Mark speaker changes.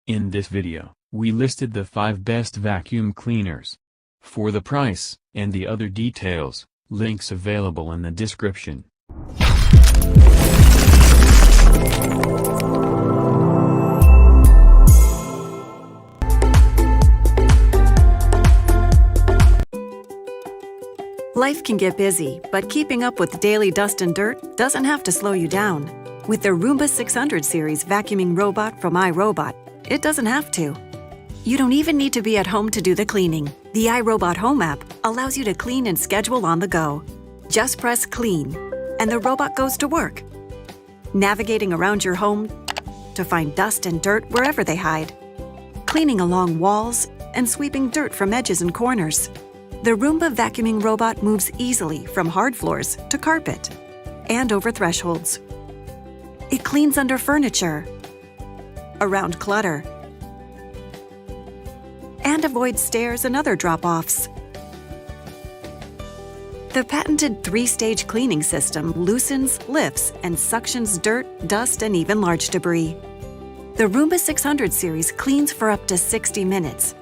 Speaker 1: In this video, we listed the 5 best vacuum cleaners. For the price, and the other details, links available in the description.
Speaker 2: Life can get busy, but keeping up with daily dust and dirt doesn't have to slow you down. With the Roomba 600 series vacuuming robot from iRobot, it doesn't have to. You don't even need to be at home to do the cleaning. The iRobot Home app allows you to clean and schedule on the go. Just press Clean, and the robot goes to work, navigating around your home to find dust and dirt wherever they hide, cleaning along walls and sweeping dirt from edges and corners. The Roomba vacuuming robot moves easily from hard floors to carpet and over thresholds. It cleans under furniture, around clutter, and avoids stairs and other drop-offs. The patented 3-stage cleaning system loosens, lifts, and suctions dirt, dust, and even large debris. The Roomba 600 series cleans for up to 60 minutes